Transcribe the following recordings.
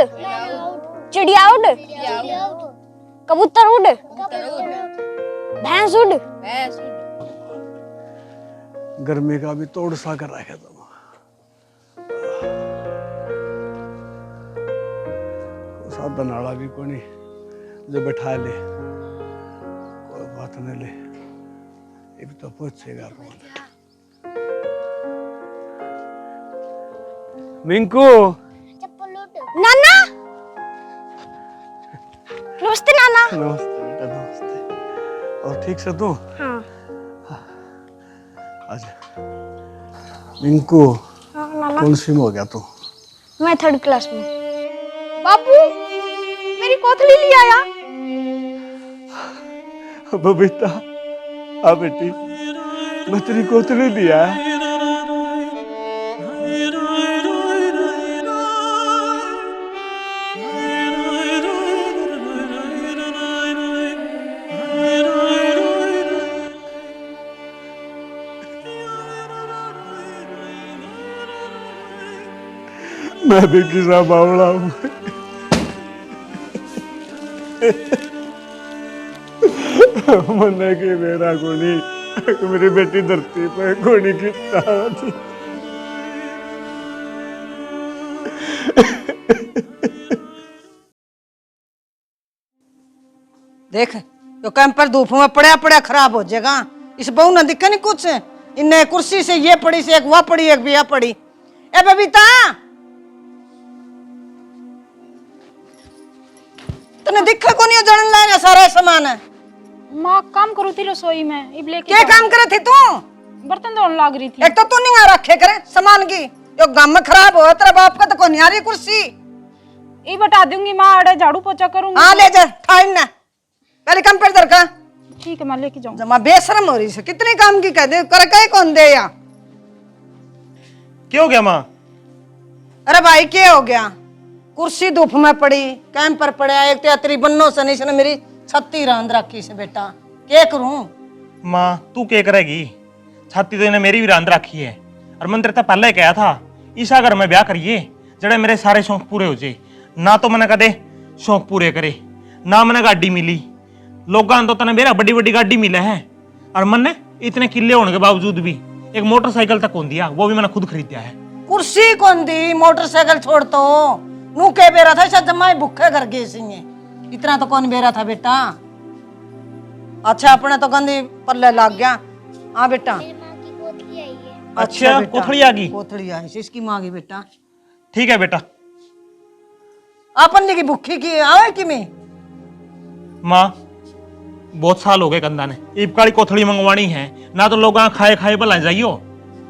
चिड़िया उड़, कबूतर उड़, भैंस उड़। गर्मी का भी तोड़ सा कर रखा था। साधा नाला भी कोनी जो बैठा ले, कोई बात नहीं ले, ये भी तो पूछेगा कौन। मिंकू, नाना, नमस्ते नाना। नमस्ते बेटा, नमस्ते। और ठीक से तू? हाँ। अच्छा मिंकू, हाँ नाना। कौन सी में हो गया तू? मैं 3rd क्लास में। बापू, मेरी कोथली ले आया। बबीता, हाँ बेटी, मैं तेरी कोथली लिया। मैं भी किसा बावड़ा हूँ। मन्ने की मेरा कोनी, मेरी बेटी धरती पे कोनी कितना थी। देख तो कैंपर धूप में पड़ा पड़ा खराब हो जाएगा। इस बहू ने दिखा नहीं कुछ, इन्हें कुर्सी से ये पड़ी से एक वह पड़ी एक भी पड़ी। ए बबीता, तने दिखा को नहीं जड़न लाएगा सारा सामान है। माँ काम करू थी रसोई में, इब लेके क्या काम करे थी तू? बर्तन धोने लाग रही थी। एक तो तू नहीं आ रखे करे सामान की, जो गम में खराब हो तेरा बाप का तो कोई नहीं आ रही कुर्सी। ये बता दूंगी माँ, अड़े झाड़ू पोछा करूंगी। हाँ ले जा, ठाइन ना पहले कम पर का। ठीक है, मैं लेके जाऊँ। जमा बेशरम हो रही है, कितने काम की कह दे कर कहीं कौन दे या। क्या हो गया माँ? अरे भाई क्या हो गया, कुर्सी धूप में पड़ी, कैंप पर पड़ा, एक तेरी बन्नो सनी से मेरी छत्ती रांध रखी से। बेटा क्या करूं? माँ तू क्या करेगी, छाती तो इन्हें मेरी भी रांध रखी है। और मैं तेरे पहले ही कहा था ईसा घर में ब्याह करिए, जड़े मेरे सारे शौक पूरे हो जाए। ना तो मैंने कदे शौक पूरे करे, ना मैंने गाड़ी मिली। लोगों तो तने मेरा बड़ी बड़ी गाड़ी मिला है, और मैंने इतने किले होने के बावजूद भी एक मोटरसाइकिल तक कौन दिया, वो भी मैंने खुद खरीदा है। कुर्सी कौन दी, मोटरसाइकिल छोड़ तो नू के बेरा था शायद जमा भूखे घर गए सिंह, इतना तो कौन बेरा था बेटा। अच्छा अपने तो गंदी पल्ले लग गया। हाँ बेटा, अच्छा कोथड़ी आ गई? कोथड़ी आई इसकी माँ की बेटा। ठीक है बेटा। अपन की भूखी की आवे कि मैं? माँ बहुत साल हो गए कंधा ने ईब काली कोथड़ी मंगवानी है, ना तो लोग खाए खाए भला जाइयो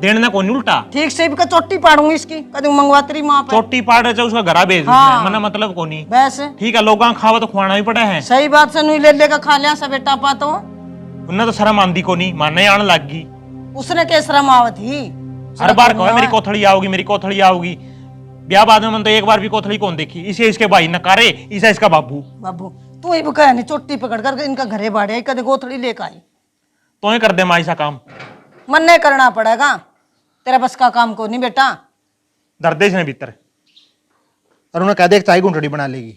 देने ना कोई उल्टा। ठीक से इनका चोटी पाड़ूंगी इसकी, कभी मंगवा तेरी माँ पे। चोटी पाड़ रहे उसका घरा भेज हाँ। मना मतलब को नहीं। वैसे ठीक है, लोग खावा तो खुआना भी पड़ा है। सही बात से नहीं ले लेकर खा लिया सब बेटा पा तो उन्हें तो शर्म आंदी को नहीं, मानने आने लग गई। उसने के शर्म आवत ही, हर बार कहो मेरी कोथड़ी आओगी, मेरी कोथड़ी आओगी। ब्याह बाद में मन तो एक बार भी कोथड़ी कौन देखी। इसे इसके भाई नकारे, इसे इसका बाबू। बाबू तू ही बुका नहीं, चोटी पकड़ कर इनका घरे बाड़े कदे कोथड़ी लेकर आई। तो ही कर दे माँ ऐसा काम, मन नहीं करना पड़ेगा, तेरा बस का काम को नहीं बेटा। दर्देश ने भीतर और उन्हें कह दे चाय गुंटड़ी बना लेगी।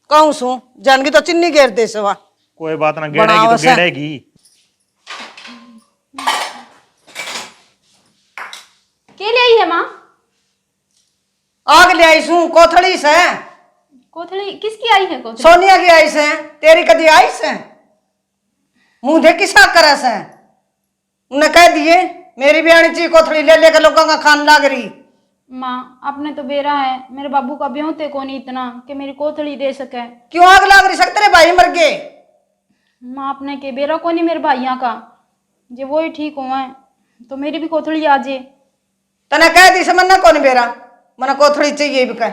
कहूं सू जानगी तो चिन्नी घेर दे सवा। कोई बात ना, गेड़ेगी तो गेड़ेगी। के ले आई है माँ? आग ले आई सू कोथड़ी से। कोथड़ी किसकी आई है? कोथड़ी सोनिया की आई से, तेरी कदी आई से? मुंह देख किसा करे से? उन्हें कह दिए मेरी भी आनी चाहिए कोथड़ी, ले लेकर लोगों का खान लाग रही। माँ अपने तो बेरा है, मेरे बाबू का ब्योते को नहीं इतना कि मेरी कोथड़ी दे सके। क्यों आग लाग रही? सकते रे भाई मर गए। माँ अपने के बेरा को नहीं मेरे भाइयों का, जो वो ही ठीक हुआ है तो मेरी भी कोथड़ी आ जाए। तने कह दी से मन्ना कौन बेरा, मना कोथड़ी चाहिए भी कह।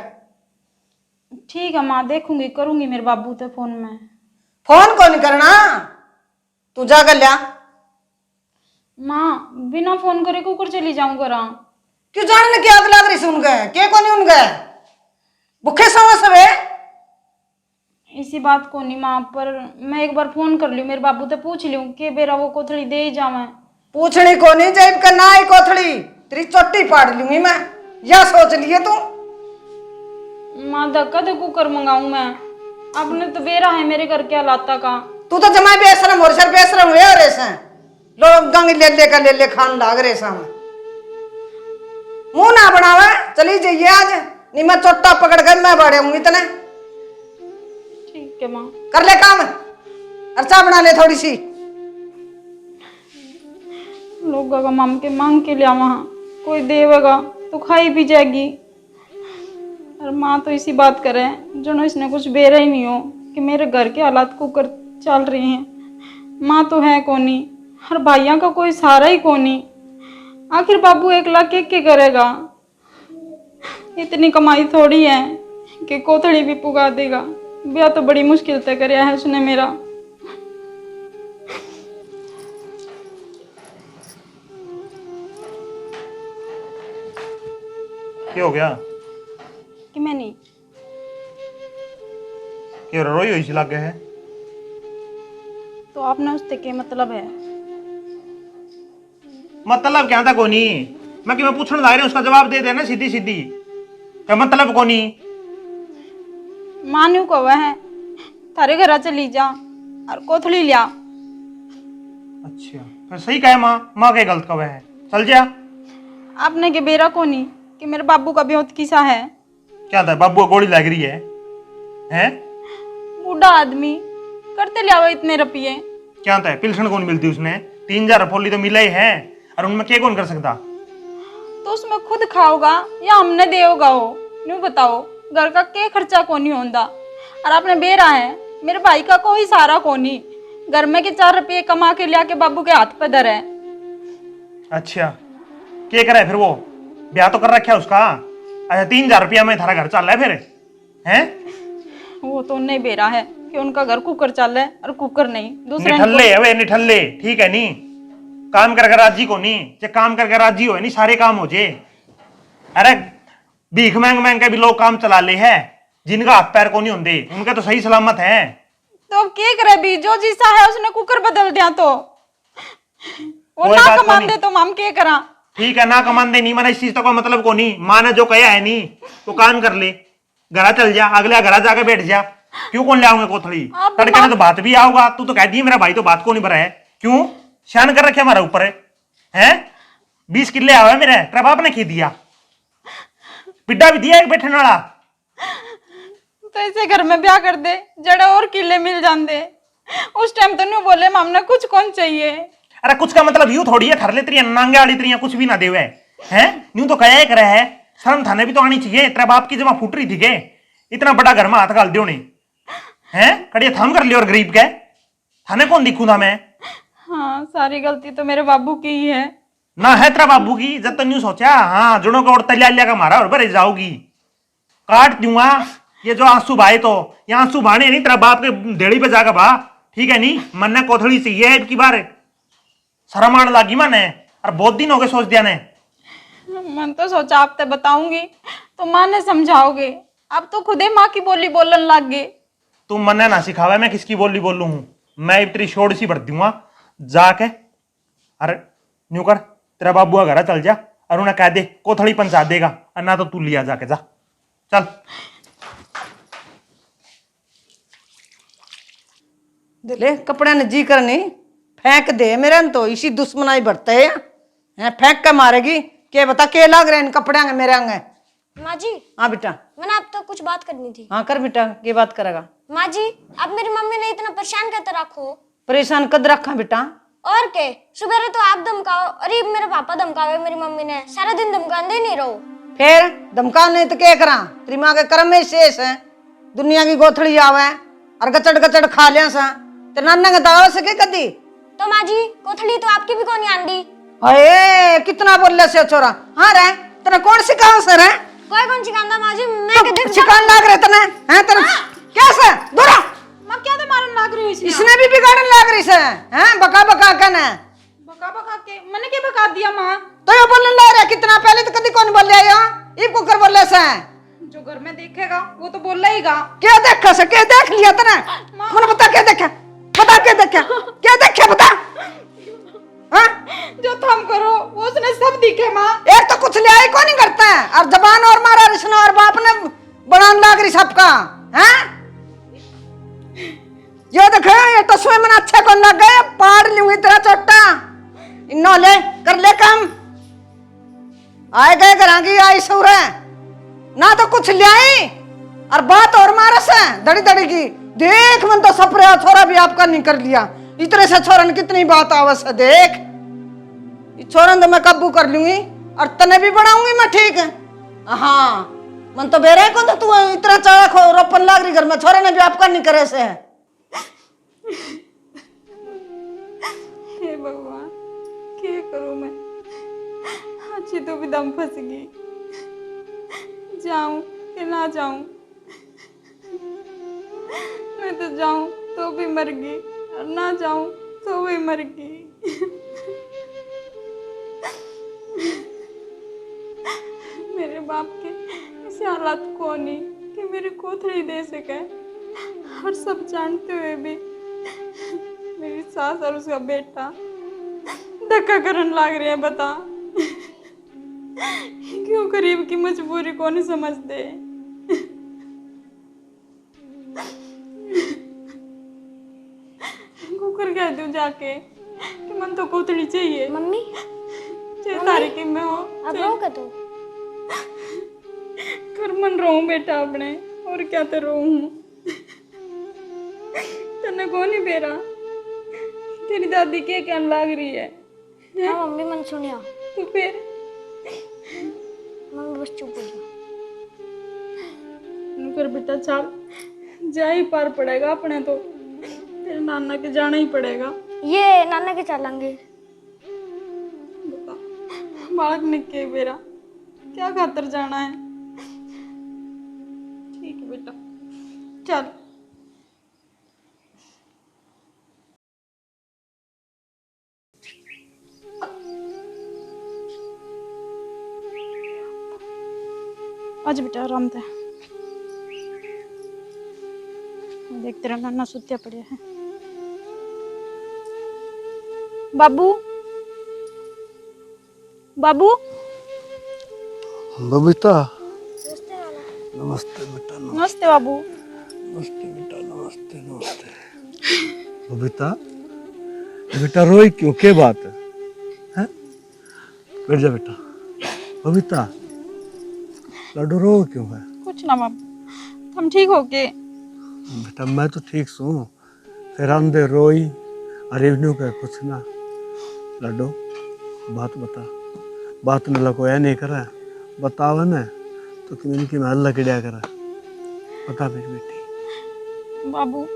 ठीक है माँ, देखूंगी करूंगी मेरे बाबू से फोन में। फोन कौन करना, तू जा कर लिया। माँ बिना फोन करे कुकर चली जाऊं करा। क्यों जानने की आग लाग रही सुन गए, के को नहीं उन गए भूखे सवा सबे। इसी बात को नहीं माँ, पर मैं एक बार फोन कर लूं मेरे बाबू से पूछ लूं कि बेरा वो कोथड़ी दे ही जावे। पूछनी को नहीं जेब का ना ही कोथड़ी, तेरी चोटी फाड़ लूंगी मैं, या सोच लिए तू। माँ धक्का तो कुकर मंगाऊं मैं? आपने तो बेरा है मेरे घर के हालात का। तू तो जमा बेशरम और सर बेशरम हुए और ऐसे लोग गंग ले ले खान लाग रहे सामने मुंह ना बनावे। चली जाइए आज, नहीं मैं चोटा पकड़ कर मैं बड़े हूँ इतने। ठीक है माँ। कर ले काम, अर्चा बना ले थोड़ी सी। लोग का माम के मांग के लिया वहाँ कोई देवेगा तो खाई भी जाएगी। और माँ तो इसी बात करे जो इसने कुछ बेरा ही नहीं हो कि मेरे घर के हालात को कर चल रहे हैं। माँ तो है कोनी और भाइयों का कोई सहारा ही कोनी। आखिर बाबू 1 लाख के करेगा? इतनी कमाई थोड़ी है कि कोथड़ी भी पुगा देगा। ब्याह तो बड़ी मुश्किल से कराया है उसने मेरा। क्या हो गया? कि मैं नहीं क्यों रोई हुई सी लग है? तो आपने उससे क्या मतलब है? मतलब क्या था कोनी? मैं कि मैं पूछने लग रही उसका जवाब दे देना सीधी सीधी। क्या मतलब कोनी? मान्यू को वह है थारे घर चली जा और कोथली लिया। अच्छा फिर सही कहे माँ के गलत कब है? चल जा। आपने के बेरा कोनी कि मेरे बाबू का बेहोत किस्सा है। क्या था? बाबू को गोली लग रही है? हैं? बूढ़ा आदमी करते लिया इतने रुपये। क्या था? पिलसन कौन मिलती उसने? 3000 फोली तो मिला ही है और उनमें क्या कौन कर सकता? तो उसमें खुद खाओगा या हमने देगा? हो न्यू बताओ, घर का क्या खर्चा कोनी होता। और आपने बेरा है मेरे भाई का कोई सहारा कोनी। घर में के 4 रुपये कमा के लिया के बाबू के हाथ पे धरे। अच्छा क्या करे फिर? वो ब्याह तो कर रखा है उसका। अच्छा 3000 रुपया में थारा घर चल रहा है फिर? हैं? वो तो नहीं बेरा है कि उनका घर कुकर चल रहा है और कुकर नहीं दूसरे निठल्ले है वे, निठल्ले। ठीक है नी, काम करके राजी को नहीं। जे काम करके राजी हो नहीं सारे काम हो जे। अरे भीख मांग मांग के भी लोग काम चला ले है जिनका हाथ पैर को नहीं होंगे, उनके तो सही सलामत है। तो अब क्या करे भी? जो जीसा है उसने कुकर बदल दिया तो वो कोई ना बात कमान नहीं। दे तो हम क्या करा? ठीक है ना कमान दे नहीं, मैंने इस चीज का कोई मतलब को नहीं। माँ ने जो कहा है नहीं तो काम कर ले, घरा चल जा, अगले घरा जाके बैठ जा। क्यों कौन ले आऊंगे कोथड़ी? आप तड़के में तो बात भी आओगा। तू तो कह दी मेरा भाई तो बात को नहीं भरा है। क्यों शान कर रखे हमारे ऊपर है? 20 किले आवे मेरे, तेरा बाप ने खी दिया, पिड्डा भी दिया एक बैठने वाला। तो ऐसे घर में ब्याह कर दे जड़े और किले मिल जाते। उस टाइम तो नहीं बोले हमने कुछ कौन चाहिए। अरे कुछ का मतलब यूं थोड़ी है खर ले तेरी नांगे वाली तेरी कुछ भी ना देवे हैं। यूं तो कया कर है, शर्म थाने भी तो आनी चाहिए। तेरा बाप की जमा फूट रही थी के इतना बड़ा घर में हाथ गाल दियो ने हैं? कड़िया थम कर लियो और गरीब के थाने कौन दिखू था मैं? हाँ सारी गलती तो मेरे बाबू की ही है। ना है तेरा बाबू की? जब तो न्यू सोचा हाँ जुड़ों का और तलिया का मारा और भरे जाओगी, काट दूंगा ये जो आंसू भाई। तो ये आंसू भाने नहीं, तेरा बाप के देड़ी पे जाकर बा। ठीक है नहीं, मन ने कोथड़ी चाहिए की बार शर्म आने लगी मैंने और बहुत दिन हो गए सोच दिया ने। मन तो सोचा आप ते बताऊंगी तो माँ ने समझाओगे। अब तो खुदे माँ की बोली बोलन लग गए। तुम मन्ने ना सिखावा मैं किसकी बोली बोलू हूं। मैं तेरी छोड़ सी भर दूंगा जाके। अरे न्यू कर, तेरा बाबू का घर चल जा और उन्हें कह दे कोथड़ी पंचा देगा, और ना तो तू लिया जाके जा। चल दिले कपड़े ने जी करनी फेंक दे मेरे न तो इसी दुश्मनाई बढ़ते हैं। फेंक के मारेगी के बता के लाग रहे इन कपड़े मेरे अंग। माँ जी हाँ बेटा। मैंने आप तो कुछ बात करनी थी। हाँ कर बेटा, ये बात करेगा। माँ जी आप मेरी मम्मी ने इतना परेशान करते रखो। परेशान कद रखा बेटा? और के सुबह तो आप धमकाओ, अरे मेरे पापा धमकावे मेरी मम्मी ने, सारा दिन धमकाते नहीं रहो। फिर धमका नहीं तो क्या करा? तेरी माँ के कर्म में शेष है, दुनिया की गोथड़ी आवे और गचड़ गचड़ खा लिया सा। तेरे नाना के दावा से के कदी? तो माँ जी कोथड़ी तो आपकी भी कौन आंदी। अरे कितना बोल ले से छोरा। हाँ रे तेरा कौन सिखाओ सर है? कोई कौन सिखाता माँ जी? मैं के देख सिखान लाग रहे तने हैं तेरा कैसे दूरा? माँ क्या तो मारन लाग रही हो? इसने भी बिगाड़न लाग रही से हैं? बका बका कने बका बका के मैंने क्या बका दिया माँ? तो ये बोलने लग रहा कितना पहले तो कदी कौन बोल रहा है? ये कुकर बोल ले से जो घर में देखेगा वो तो बोल लेगा। क्या देखा से? क्या देख लिया तने? मुझे बता क्या देखा? बता क्या देखा? क्या देखा बता? हाँ? जो तुम करो वो उसने सब दिखे माँ। एक तो कुछ लिया ही कौन नहीं करता है और जबान और मारा रिश्ना और बाप ने बनाने लाग रही सबका हैं? ये देखो ये टसवे में अच्छे कौन लग गए, पाड़ लूंगी तेरा चोटा। इन्नो ले कर ले काम, आए गए करांगी आई सूर ना तो कुछ ले आई और बात और मारस है दड़ी दड़ी की। देख मन तो सपरे छोरा भी आपका नहीं कर लिया, इतने से छोरन कितनी बात आवस है। देख छोरन तो मैं काबू कर लूंगी और तने भी बनाऊंगी मैं, ठीक है। हाँ मन तो बेरे को तो तू इतना चाड़ा खो रोपन लाग रही घर में, छोरे ने भी आपका नहीं करे से है। हे भगवान क्या करूं मैं, अच्छी तो भी दम फंस गई, जाऊं कि ना जाऊं। मैं तो जाऊं तो भी मर गई और ना जाऊं तो भी मर गई। मेरे बाप के ऐसे हालात को नहीं कि मेरी कोथड़ी दे सके, और सब जानते हुए भी मेरी सास और उसका बेटा धक्का करने लग रहे हैं। बता क्यों गरीब की मजबूरी को नहीं समझते। कुकर कह दूं जाके कि मन तो कोथड़ी चाहिए, मम्मी चाहे तारीखी में हो अब रो के तू कर मन रो बेटा अपने, और क्या तो रो हूँ। तने को नहीं बेरा तेरी दादी क्या कहने लग रही है? हाँ मम्मी मन सुनिया, तो फिर मम्मी बस चुप हो जा। फिर बेटा चल जा ही पार पड़ेगा अपने, तो तेरे नाना के जाना ही पड़ेगा। ये नाना के चलेंगे। बता बालक निके बेरा क्या खातर जाना है। ठीक है बेटा चल। आज बेटा आराम थे, देख तेरा नाना सुत्या पड़े है। बाबू बाबू बबीता नमस्ते बेटा, नमस्ते बाबू। नमस्ते बेटा, नमस्ते नमस्ते। बबीता बेटा रोई क्यों, क्या बात है? हैं? बैठ जा बेटा। बबीता लाडो रो क्यों है? कुछ ना बाबू, हम ठीक हो के। बेटा मैं तो ठीक हूँ, फिर अंधे रोई अरे इन्हों का कुछ ना। लाडो बात बता, बात न लको या नहीं करा, बतावा न तो कि इनकी मैं अल्लाह के क्या करा, बता मेरी बेटी। बाबू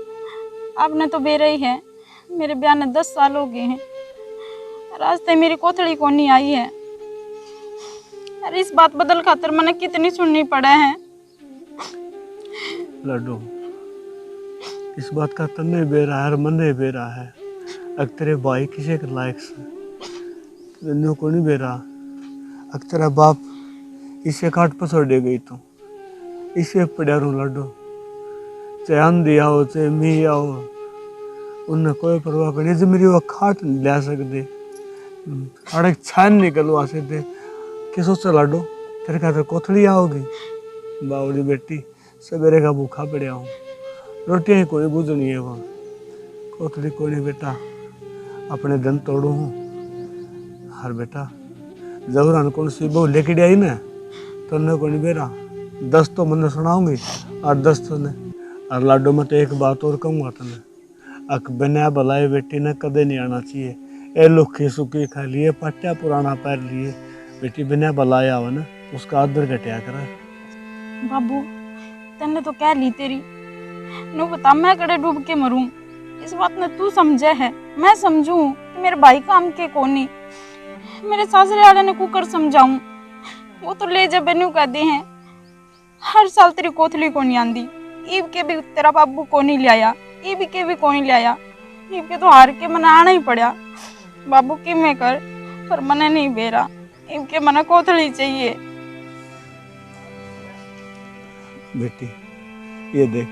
आपने तो बेरा ही है, मेरे ब्याह ने 10 साल हो गए हैं, रास्ते मेरी कोथड़ी को नहीं आई है। अरे इस बात बदल खातर मैंने कितनी सुननी पड़े हैं। लाडो इस बात का तन्ने बेरा है, मन्ने बेरा है। अगर तेरे भाई किसी के लायक से तन्ने को नहीं बेरा, अगर तेरा बाप इसे काट पसर दे गई तो इसे पड़ा रू। लाडो चाहे आंधी आओ चाहे मीह आओ, उन्हें कोई परवाह करनी। जो मेरी वो खाट नहीं ला सकते, अड़े छान निकलवा सकते। कि सोचा लाडो तेरे खातर कोथड़ी आओगी? बावड़ी बेटी सवेरे का भूखा पड़िया हूँ, रोटियाँ ही कोई बुझनी है वहाँ, कोथड़ी कोई नहीं बेटा। अपने दिन तोड़ू हूँ हर बेटा, जबरान कौन सी बहू लेके आई ना तो न को नहीं बेरा 10 तो मैंने सुनाऊंगी और 10 तो ने। और लाडो मैं तो एक बात और कहूँगा तने, अक बिना भलाई बेटी ने कदे नहीं आना चाहिए। ए लुखी सुखी खा लिए, पट्टा पुराना पैर लिए, बेटी बिना भलाई आवा ना उसका आदर घटिया करे। बाबू तन्ने तो कह ली तेरी, नु बता मैं कड़े डूब के मरूं, इस बात ने तू समझे है, मैं समझूं कि मेरे भाई काम के कोनी। मेरे सासरे वाले ने कुकर समझाऊं, वो तो ले जब बेनू कहते हैं हर साल तेरी कोथली को नहीं आंदी, ईब के भी तेरा बाबू को नहीं लिया, ईब के भी को नहीं लिया, ईब के तो हार के मना आना ही पड़ा। बाबू की मैं कर पर मने नहीं बेरा, ईब के मना कोथली चाहिए। बेटी ये देख,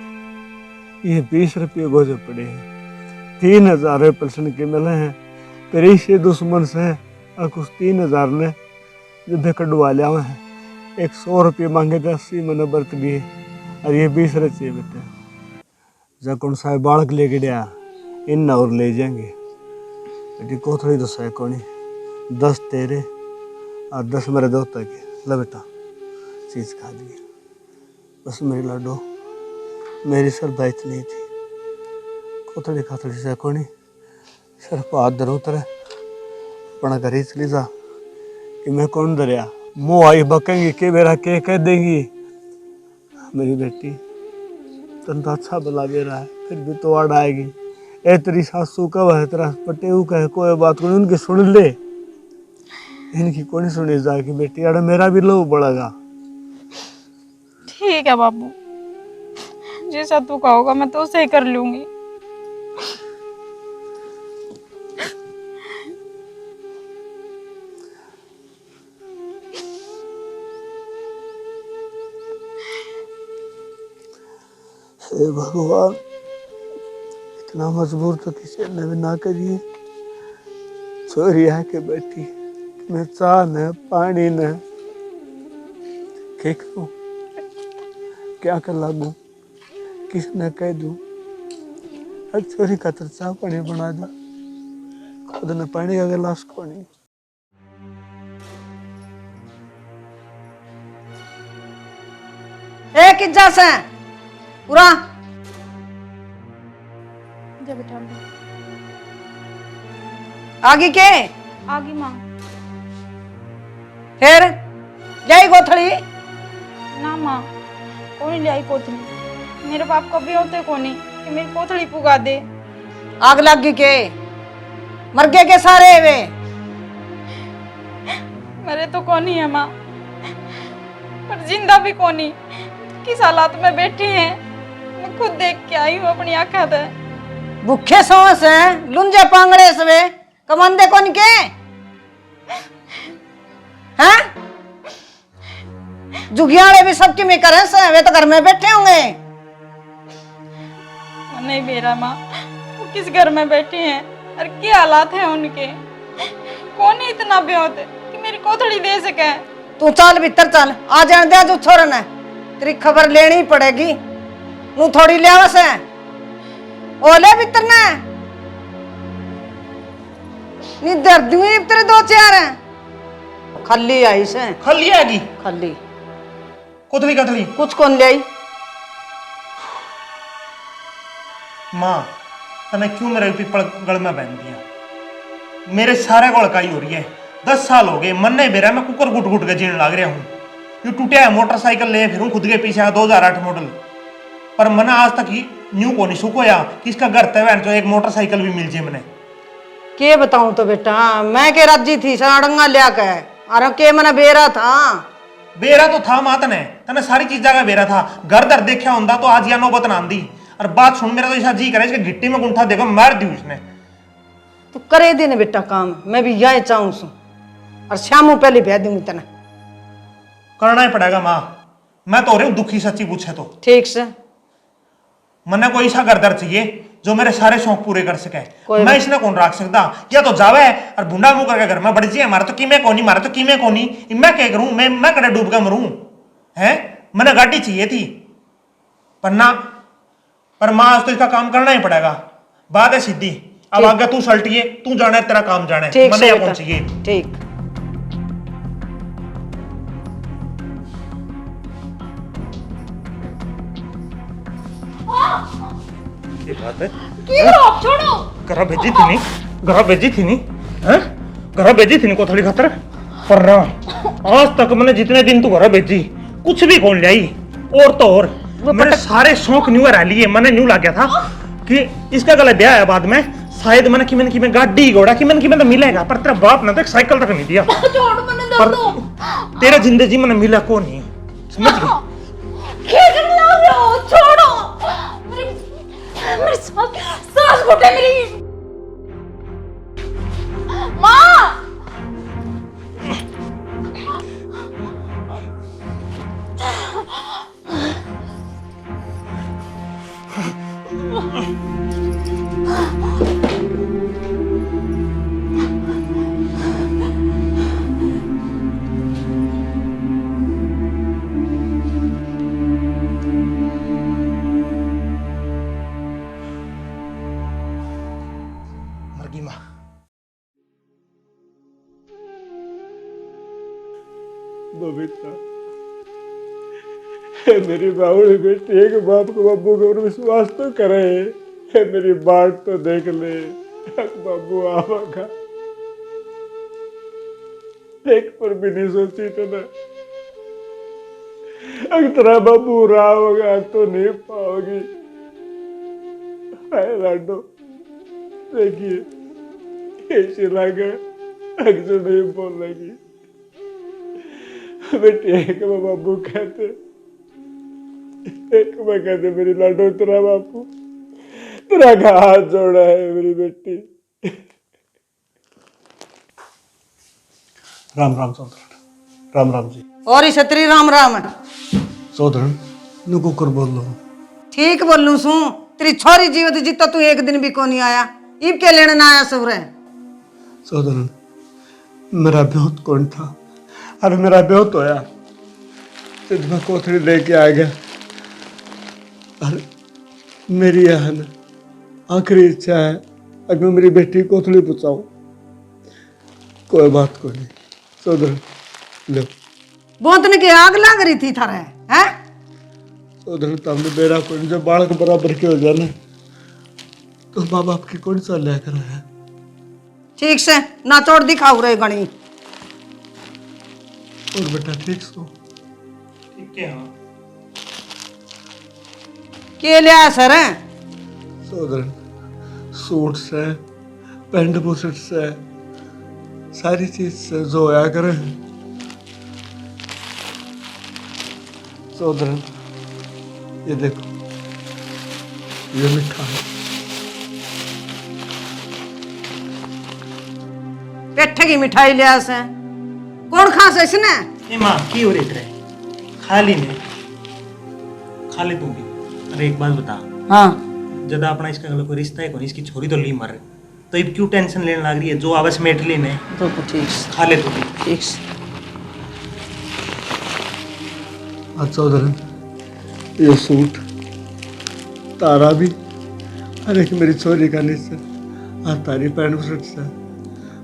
ये 20 रुपये गोजे पड़े हैं, 3000 रुपये के मिले हैं। फिर इसे दुश्मन से और कुछ 3000 ने जब कटवा लिया है, 100 रुपये मांगे थे, 80 मैंने बरत लिए। और ये 20 रचे बेटे, जब कौन सा बालक लेके गया इन और ले जाएंगे बेटी। कोथड़ी तो सह कोनी, 10 तेरे और 10 मेरे दोस्त के। ला बेटा चीज खा दी। बस मेरी लाडो, मेरी श्रद्धा इतनी थी, कोथड़ी खाथड़ी सह कोनी, सिर्फ हाथ धरो उतरे अपना घर ही चली जा कि मैं कौन दरिया मुँह आई बकेंगी के मेरा के कह देंगी। मेरी बेटी तन तो अच्छा भला बेरा है, फिर भी तो आड़ आएगी। ए तेरी सासू कब है, तेरा पटेऊ कहे कोई बात को उनकी सुन ले, इनकी कौन सुनी जाएगी बेटी। अरे मेरा भी लो बढ़ेगा। ठीक है बाबू, जैसा तू कहोगा मैं तो उसे ही कर लूंगी। हे भगवान, इतना मजबूर तो किसी ने भी ना करिए। छोरी आके बैठी, मैं चाह न पानी न करूं, क्या कर लागू, किसने कह दूं। हर छोरी का तो चाह पानी बना दो, खुद ने पानी का गिलास को नहीं। ए किज्जा से पूरा जा बेटा आगे के आगे माँ। फिर जाई गोथड़ी। ना माँ, कोनी ले आई कोथली। मेरे बाप कभी होते कोनी कि मेरी कोथली पुगा दे। आग लगी के मर गए के सारे वे। मेरे तो कोनी है माँ, पर जिंदा भी कोनी। किस हालात में बैठी हैं मैं खुद देख के आई हूँ अपनी आंखों से। भूखे सोस है लुंजे पांगड़े सवे कमंदे कौन के हैं। जुगियाड़े भी सबकी में करे से, वे तो घर में बैठे होंगे। नहीं बेरा माँ, वो किस घर में बैठे हैं और क्या हालात है उनके। कौन ही इतना बेहोत है कि मेरी कोथड़ी दे सके। तू चल भीतर चल, आ जाने दे जो छोरन है, तेरी खबर लेनी पड़ेगी। नू थोड़ी ले आवस है ओले भीतर ने नी दर्द हुई तेरे 2 4 हैं। खल्ली आई से खली आएगी खल्ली कोथली कथली। कुछ कौन ले आई। माँ तने क्यों मेरे पीपल गल में बहन दिया। मेरे सारे को हड़काई हो रही है। 10 साल हो गए, मन नहीं बेरा, मैं कुकर घुट घुट के जीने लग रहा हूँ। ये टूटिया है मोटरसाइकिल ले फिरूं खुद के पीछे 2008 मॉडल, पर मना आज तक ही न्यू को नहीं सुखोया कि इसका घर तय जो एक मोटरसाइकिल भी मिल जाए मैंने। के बताऊं तो बेटा, मैं के राजी थी साड़ंगा लिया के अरे के मना बेरा था। बेरा तो था माँ तने, तने सारी चीज जगह बेरा था। घर दर देखा होंदा तो आज या नौबत ना आंदी। और बात सुन, मेरा तो ऐसा जी करे इसके गिट्टी में गुंठा देखो मार दी उसने। तू करे दे ने बेटा काम, मैं भी यही चाहूं सू और शामू पहले भेज दूंगी तना। करना ही पड़ेगा माँ, मैं तो हो रही हूँ दुखी सच्ची पूछे तो। ठीक से मने कोई ऐसा घर दर चाहिए जो मेरे सारे शौक पूरे कर सके। कोई मैं इसने कौन रख सकता, या तो जावे और भुंडा मुंह करके घर में बढ़ जाए। मारे तो किमे कोनी, मारे तो किमे कोनी, मैं क्या करूं, मैं कड़े डूब के मरूं है। मैंने गाड़ी चाहिए थी पर ना, पर माँ आज तो इसका काम करना ही पड़ेगा। बात है सीधी, अब आगे तू सल्टिए, तू जाने तेरा काम जाने, ठीक मने से या बेटा, कौन चाहिए। ठीक। ये बात है छोड़ो। घर भेजी थी नहीं, घर भेजी थी नहीं, हैं? घर भेजी थी नहीं कोथली खातर, पर ना आज तक मैंने जितने दिन तू घर भेजी कुछ भी कौन ले आई। और तो और मैंने सारे शौक न्यू रह लिए। मैंने न्यू लग गया था कि इसका गला ब्याह है बाद में, शायद मैंने कि मैं गाड़ी घोड़ा कि मैंने तो मिलेगा, पर तेरा बाप ने तो एक साइकिल तक नहीं दिया। पर तेरे जिंदगी मैंने मिला कौन नहीं, समझ गई। छोड़ो मेरी सांस घुटे मेरी माँ। बीता। मेरी बावड़ी बेटी एक बाप को बाबू के ऊपर विश्वास तो करे, मेरी बात तो देख ले। बाबू आवागा एक पर भी नहीं सोची तो ना, अगर तेरा बाबू रहा होगा तो नहीं पाओगी। लाडो देखिए ऐसी लगे अक्सर नहीं बोलेगी। बेटी एक में बाबू कहते, एक में कहते मेरी लाडो तेरा बापू तेरा का हाथ जोड़ा है मेरी बेटी। राम राम सोदरन, राम राम जी। और ही छतरी राम राम है। सोदरन नुको कर बोल लो। ठीक बोलू सू, तेरी छोरी जीवत जितना तू एक दिन भी को नहीं आया, इब के लेने ना आया सवरे। सोदरन मेरा ब्योत कौन था, अरे मेरा ब्योत होया जब मैं कोथड़ी लेके आ गया। अरे मेरी यह न आखिरी इच्छा है अगर मेरी बेटी कोथड़ी पुचाऊं। कोई बात को नहीं सोदरन, लो। बोतने की आग लग रही थी थारे हैं? सोदरन तुमने बेरा को जब बालक बराबर के हो जाना तो माँ बाप की कौन सा लेकर है। ठीक से ना चोट दिखाऊ रहे गणी। और बेटा ठीक सो? ठीक है। हाँ के लिया सर? सोदरन सूट से पैंट बुशर्ट से सारी चीज से जो आया करे। सोदरन ये देखो ये मिठा है। पेठे की मिठाई लिया से कौन खा से इसने? ए माँ की हो रही तरह खाली ने खा ले तू भी। अरे एक बात बता, हाँ जदा अपना इसका गला कोई रिश्ता है कौन, इसकी छोरी तो ली मर रही, तो अब क्यों टेंशन लेने लग रही है? जो आवाज मेट ली ने तो ठीक से, खा ले तू भी। ठीक से। आज सोदरन ये सूट तारा भी और एक मेरी छोरी का निस्से और तारी पैंट बुशर्ट से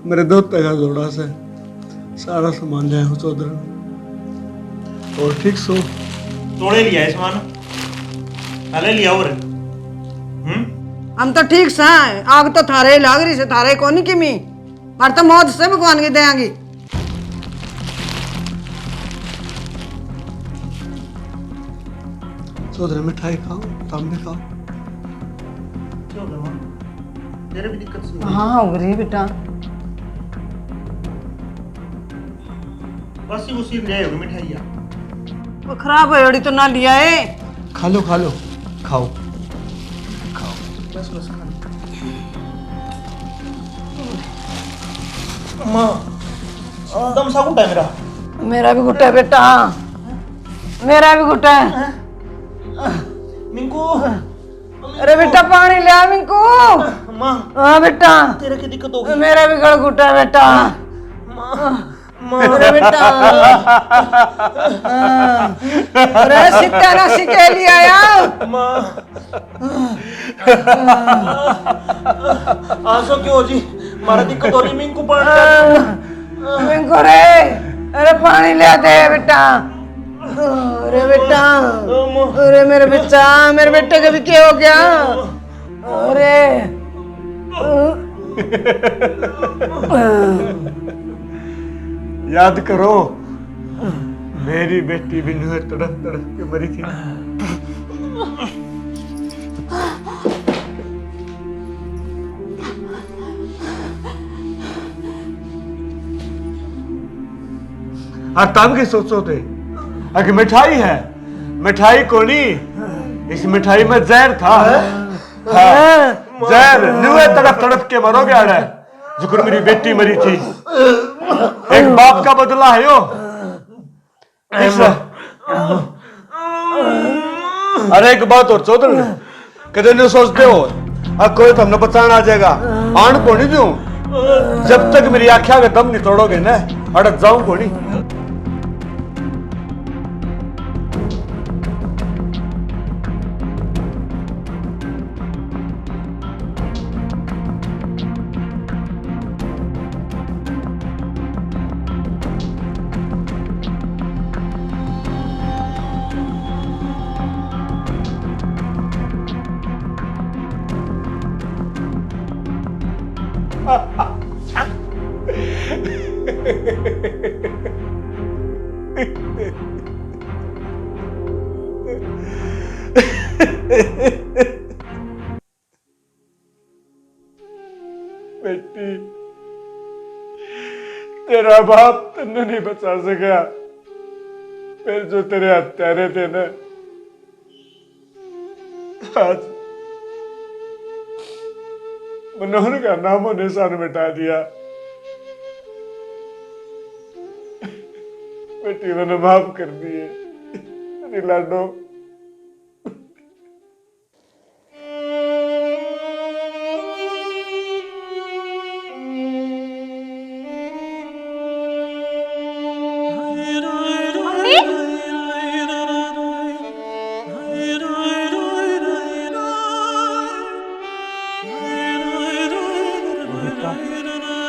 मेरे दोते का जोड़ा से सारा सामान ले आया सोदरन। और ठीक सो? तोड़े लिया है सामान, हाले लिया और हम तो ठीक से हैं। आग तो थारे लाग रही से, थारे कोनी की मी पर तो मौत से भगवान की देंगी। सोदरन मिठाई खाओ, तुम भी खाओ। क्यों गवा तेरे भी दिक्कत सुन। हाँ हो रही बेटा। बस ही उसी ले आयो मिठाई या वो खराब है तो ना लिया है। खा लो खाओ। बस बस खा लो। माँ दम सा घुटा है मेरा। मेरा भी घुटा है बेटा, मेरा भी घुटा है। मिंकू अरे बेटा पानी ले आ मिंकू। माँ हाँ बेटा तेरे की दिक्कत हो गई। मेरा भी गल घुटा है बेटा। अरे बेटा अरे सीता ना सीखे लिया यार। माँ आंसू क्यों हो जी? मारा दिक्कत हो रही मिंकू पानी। मिंकू रे अरे पानी ले दे बेटा। अरे बेटा अरे मेरे बच्चा, मेरे बेटे का भी क्या हो गया? अरे याद करो मेरी बेटी भी नुहे तड़प तड़प के मरी थी। और तब के सोचो थे अगर मिठाई है, मिठाई कोनी, इस मिठाई में जहर था। हाँ, जहर नुहे तड़प तड़प के मरोगे अरे जिक्र मेरी बेटी मरी थी। एक बाप का बदला है यो। अरे एक बात और चौधरी कदे नहीं सोचते हो अब कोई तो हमने बचाना आ जाएगा। आन को नहीं दूं जब तक मेरी आख्या का दम नहीं तोड़ोगे ना, अड़क जाऊं को नहीं। बेटी, तेरा बाप तेने नहीं बचा सका, फिर जो तेरे हत्यारे थे ना, आज उन्होंने का नामो निशान मिटा दिया। बेटी मैंने माफ कर दिए मेरी लाडो। मम्मी